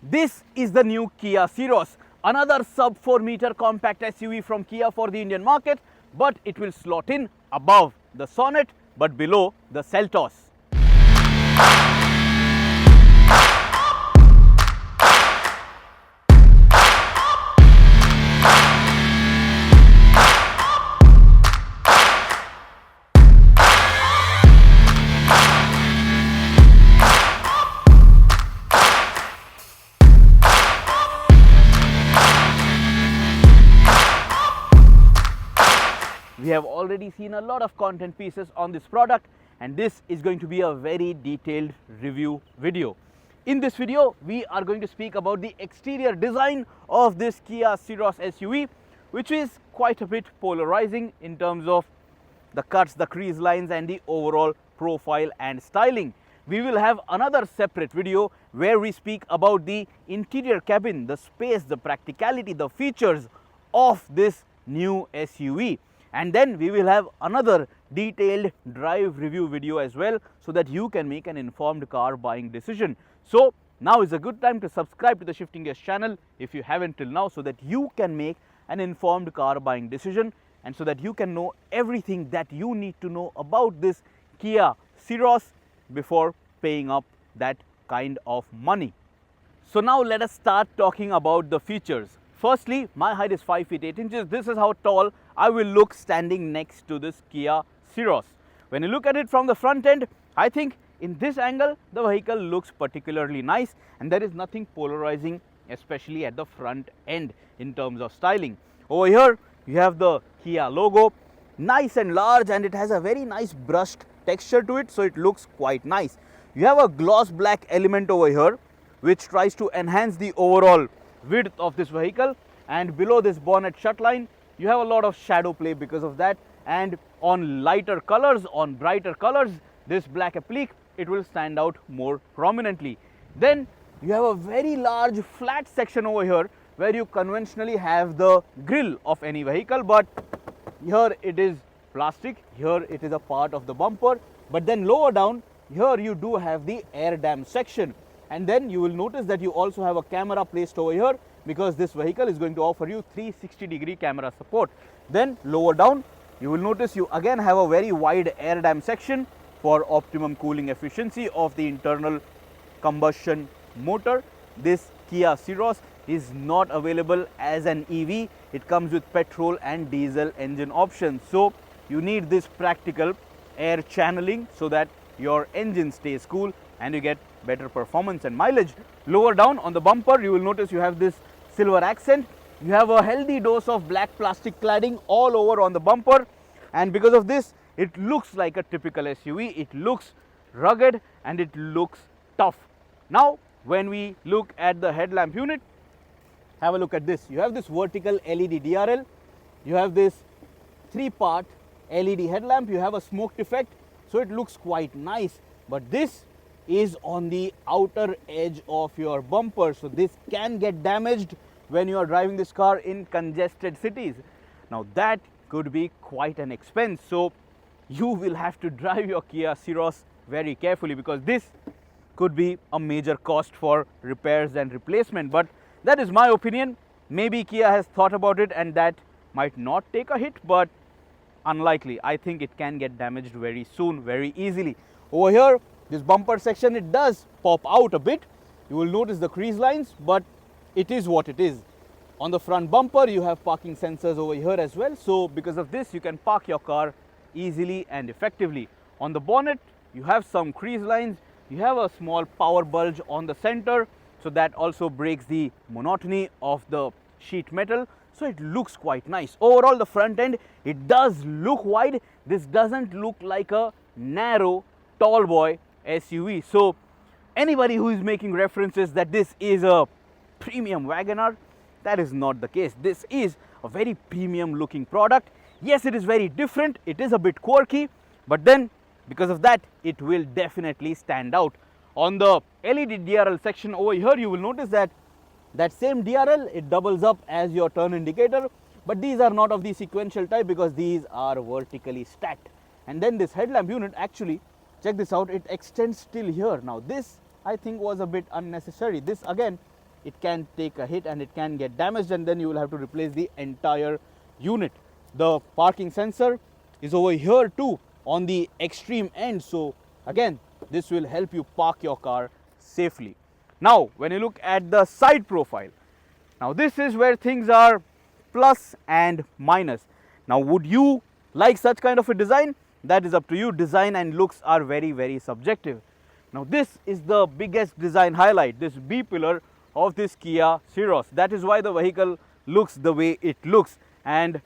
This is the new Kia Syros, another sub 4 meter compact SUV from Kia for the Indian market, but it will slot in above the Sonet but below the Seltos. We have already seen a lot of content pieces on this product, and this is going to be a very detailed review video. In this video, we are going to speak about the exterior design of this Kia Syros SUV, which is quite a bit polarizing in terms of the cuts, the crease lines and the overall profile and styling. We will have another separate video where we speak about the interior cabin, the space, the practicality, the features of this new SUV. And then we will have another detailed drive review video as well, so that you can make an informed car buying decision. So now is a good time to subscribe to the Shifting Gears channel if you haven't till now, so that you can make an informed car buying decision and so that you can know everything that you need to know about this Kia Syros before paying up that kind of money. So now let us start talking about the features. Firstly, my height is 5 feet 8 inches. This is how tall I will look standing next to this Kia Syros. When you look at it from the front end, I think in this angle the vehicle looks particularly nice, and there is nothing polarizing, especially at the front end in terms of styling. Over here you have the Kia logo, nice and large, and it has a very nice brushed texture to it, so it looks quite nice. You have a gloss black element over here which tries to enhance the overall width of this vehicle, and below this bonnet shut line you have a lot of shadow play because of that, and on lighter colors, on brighter colors, this black applique, it will stand out more prominently. Then you have a very large flat section over here where you conventionally have the grille of any vehicle, but here it is plastic, here it is a part of the bumper. But then lower down here you do have the air dam section, and then you will notice that you also have a camera placed over here, because this vehicle is going to offer you 360-degree camera support. Then lower down you will notice you again have a very wide air dam section for optimum cooling efficiency of the internal combustion motor. This Kia Syros is not available as an EV. It comes with petrol and diesel engine options, so you need this practical air channeling so that your engine stays cool and you get better performance and mileage. Lower down on the bumper you will notice you have this silver accent. You have a healthy dose of black plastic cladding all over on the bumper, and because of this it looks like a typical SUV. It looks rugged and it looks tough. Now when we look at the headlamp unit, have a look at this. You have this vertical LED DRL, you have this 3-part LED headlamp, you have a smoke effect, so it looks quite nice. But this is on the outer edge of your bumper, so this can get damaged when you are driving this car in congested cities. Now that could be quite an expense, so you will have to drive your Kia Syros very carefully, because this could be a major cost for repairs and replacement. But that is my opinion. Maybe Kia has thought about it and that might not take a hit, but unlikely. I think it can get damaged very soon, very easily. Over here, this bumper section, it does pop out a bit. You will notice the crease lines, but it is what it is. On the front bumper you have parking sensors over here as well, so because of this you can park your car easily and effectively. On the bonnet you have some crease lines, you have a small power bulge on the center, so that also breaks the monotony of the sheet metal, so it looks quite nice. Overall the front end, it does look wide. This doesn't look like a narrow tall boy SUV. So anybody who is making references that this is a premium WagonR, that is not the case. This is a very premium looking product. Yes, it is very different, it is a bit quirky, but then because of that it will definitely stand out. On the LED DRL section over here you will notice that same DRL, it doubles up as your turn indicator, but these are not of the sequential type because these are vertically stacked. And then this headlamp unit, actually check this out, it extends till here. Now this I think was a bit unnecessary. This again it can take a hit and it can get damaged, and then you will have to replace the entire unit. The parking sensor is over here too on the extreme end, so again this will help you park your car safely. Now when you look at the side profile, now this is where things are plus and minus. Now would you like such kind of a design? That is up to you. Design and looks are very subjective. Now this is the biggest design highlight, this B pillar of this Kia Syros. That is why the vehicle looks the way it looks, and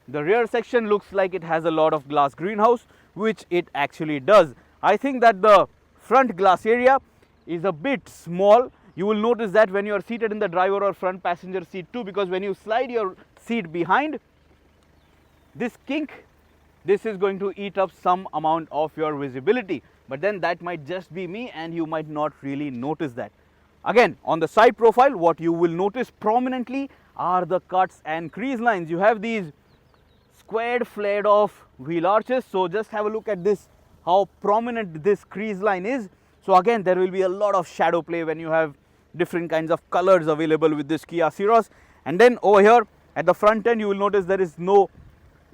the rear section looks like it has a lot of glass greenhouse, which it actually does. I think that the front glass area is a bit small. You will notice that when you are seated in the driver or front passenger seat too, because when you slide your seat behind, this kink, this is going to eat up some amount of your visibility, but then that might just be me and you might not really notice that. Again, on the side profile, what you will notice prominently are the cuts and crease lines. You have these squared flared off wheel arches, so just have a look at this, how prominent this crease line is. So again, there will be a lot of shadow play when you have different kinds of colors available with this Kia Syros. And then over here at the front end, you will notice there is no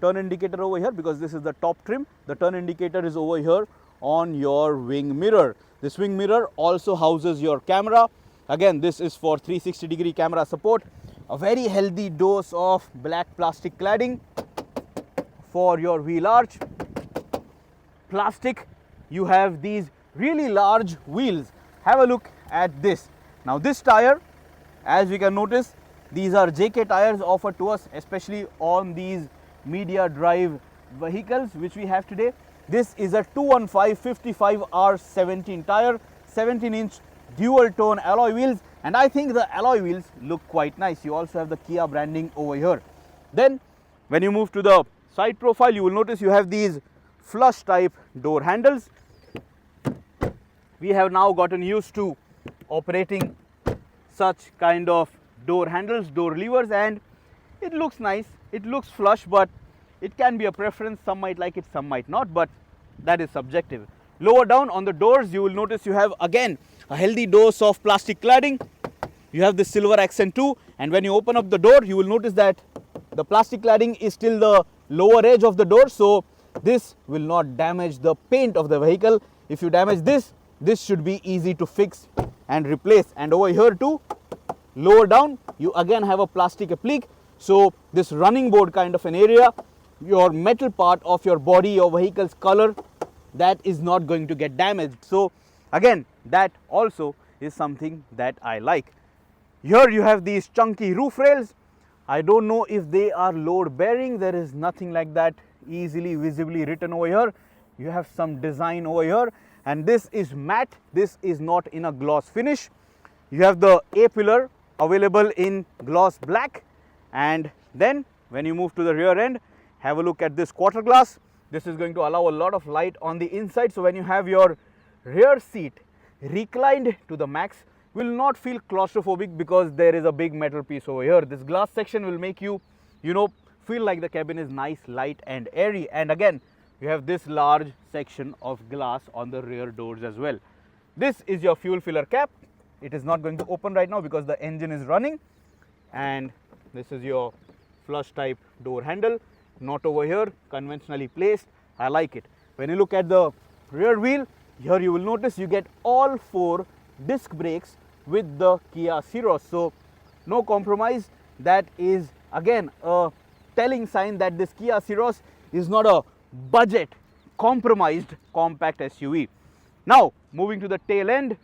turn indicator over here because this is the top trim. The turn indicator is over here on your wing mirror. This wing mirror also houses your camera. Again, this is for 360-degree camera support. A very healthy dose of black plastic cladding for your wheel arch. Plastic, you have these really large wheels. Have a look at this. Now this tire, as we can notice, these are JK tires offered to us, especially on these media drive vehicles which we have today. This is a 215 55R17 tire, 17-inch dual tone alloy wheels, and I think the alloy wheels look quite nice. You also have the Kia branding over here. Then when you move to the side profile, you will notice you have these flush type door handles. We have now gotten used to operating such kind of door handles, door levers, and it looks nice, it looks flush, but it can be a preference. Some might like it, some might not, but that is subjective. Lower down on the doors, you will notice you have again a healthy dose of plastic cladding. You have this silver accent too, and when you open up the door, you will notice that the plastic cladding is still the lower edge of the door, so this will not damage the paint of the vehicle. If you damage this, this should be easy to fix and replace. And over here too, lower down, you again have a plastic applique, so this running board kind of an area, your metal part of your body, your vehicle's color, that is not going to get damaged. So again, that also is something that I like. Here you have these chunky roof rails. I don't know if they are load bearing. There is nothing like that easily visibly written over here. You have some design over here, and this is matte. This is not in a gloss finish. You have the A pillar available in gloss black, and then when you move to the rear end, have a look at this quarter glass. This is going to allow a lot of light on the inside, so when you have your rear seat reclined to the max, will not feel claustrophobic because there is a big metal piece over here. This glass section will make you, feel like the cabin is nice, light and airy. And again, you have this large section of glass on the rear doors as well. This is your fuel filler cap. It is not going to open right now because the engine is running. And this is your flush type door handle, not over here, conventionally placed. I like it. When you look at the rear wheel, here you will notice you get all 4 disc brakes with the Kia Syros. So no compromise. That is again a telling sign that this Kia Syros is not a budget compromised compact SUV. Now moving to the tail end,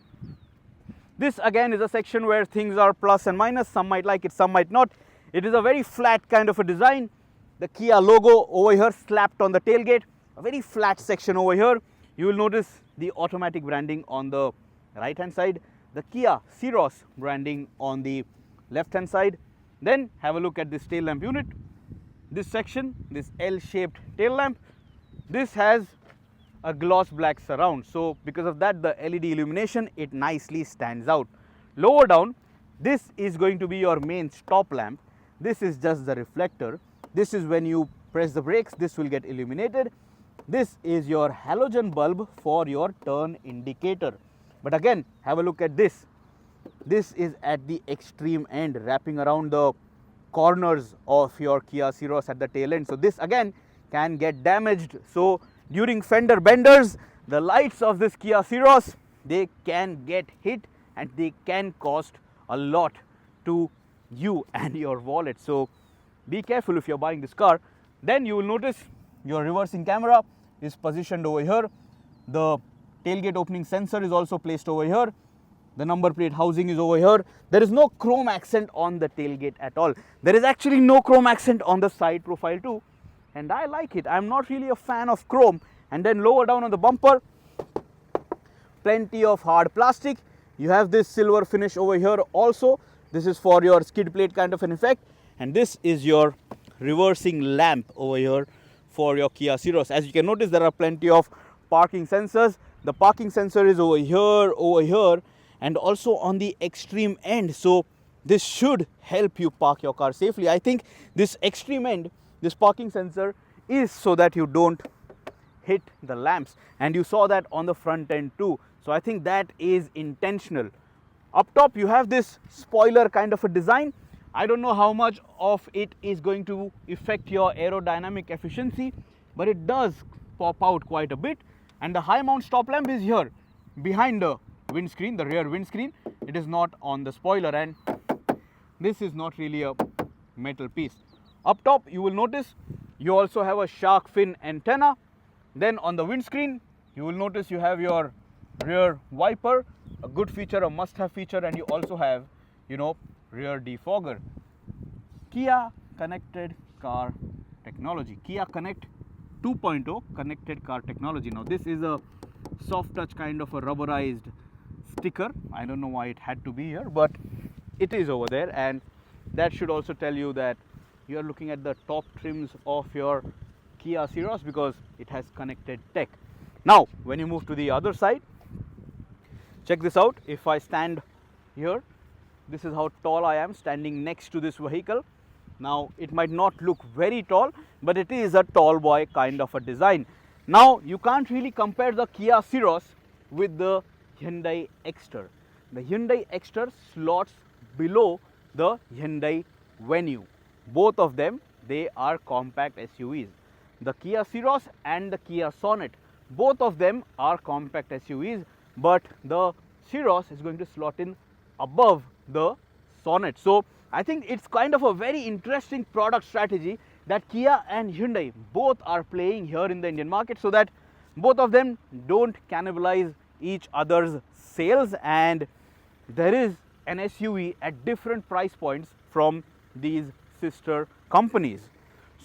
this again is a section where things are plus and minus. Some might like it, some might not. It is a very flat kind of a design. The Kia logo over here slapped on the tailgate, a very flat section over here. You will notice the automatic branding on the right hand side, the Kia Syros branding on the left hand side. Then have a look at this tail lamp unit. This section, this L-shaped tail lamp, this has a gloss black surround, so because of that the LED illumination, it nicely stands out. Lower down, this is going to be your main stop lamp. This is just the reflector. This is when you press the brakes, this will get illuminated. This is your halogen bulb for your turn indicator. But again, have a look at this. this is at the extreme end, wrapping around the corners of your Kia Syros at the tail end. So this again can get damaged. So during fender benders, the lights of this Kia Syros, they can get hit and they can cost a lot to you and your wallet. So be careful if you're buying this car. Then you will notice your reversing camera is positioned over here. The tailgate opening sensor is also placed over here. The number plate housing is over here. There is no chrome accent on the tailgate at all. There is actually no chrome accent on the side profile too, and I like it. I'm not really a fan of chrome. And then lower down on the bumper, plenty of hard plastic. You have this silver finish over here also. This is for your skid plate kind of an effect, and this is your reversing lamp over here for your Kia Syros. As you can notice, there are plenty of parking sensors. The parking sensor is over here, and also on the extreme end. So this should help you park your car safely. I think this extreme end, this parking sensor, is so that you don't hit the lamps, and you saw that on the front end too. So I think that is intentional. Up top you have this spoiler kind of a design. I don't know how much of it is going to affect your aerodynamic efficiency, but it does pop out quite a bit. And the high mount stop lamp is here behind the windscreen, the rear windscreen. It is not on the spoiler, and this is not really a metal piece. Up top you will notice you also have a shark fin antenna. Then on the windscreen you will notice you have your rear wiper, a good feature, a must-have feature, and you also have, rear defogger. Kia connected car technology, Kia Connect 2.0 connected car technology. Now this is a soft touch kind of a rubberized sticker. I don't know why it had to be here, but it is over there, and that should also tell you that you are looking at the top trims of your Kia Syros because it has connected tech. Now when you move to the other side, check this out. If I stand here, this is how tall I am standing next to this vehicle. Now it might not look very tall, but it is a tall boy kind of a design. Now you can't really compare the Kia Syros with the Hyundai Exter. The Hyundai Exter slots below the Hyundai Venue. Both of them, they are compact SUVs. The Kia Syros and the Kia Sonet, both of them are compact SUVs, but the Syros is going to slot in above the Sonet. So I think it's kind of a very interesting product strategy that Kia and Hyundai both are playing here in the Indian market, so that both of them don't cannibalize each other's sales, and there is an SUV at different price points from these sister companies.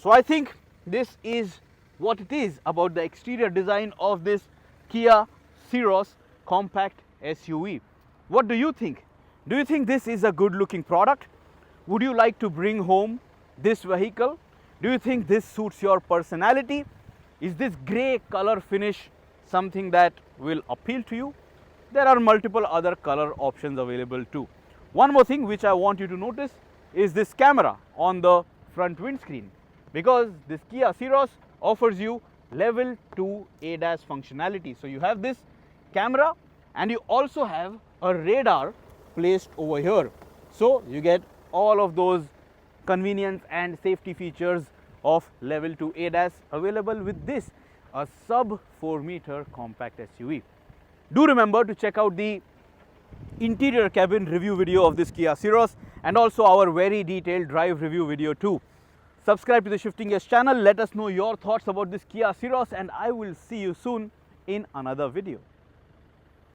So I think this is what it is about the exterior design of this Kia Syros compact SUV. What do you think? Do you think this is a good looking product? Would you like to bring home this vehicle? Do you think this suits your personality? Is this grey color finish something that will appeal to you? There are multiple other color options available too. One more thing which I want you to notice is this camera on the front windscreen, because this Kia Syros offers you level 2 ADAS functionality. So you have this camera and you also have a radar placed over here. So you get all of those convenience and safety features of level 2 ADAS available with this, a sub 4 meter compact SUV. Do remember to check out the interior cabin review video of this Kia Syros and also our very detailed drive review video too. Subscribe to the Shifting Gears channel. Let us know your thoughts about this Kia Syros, and I will see you soon in another video.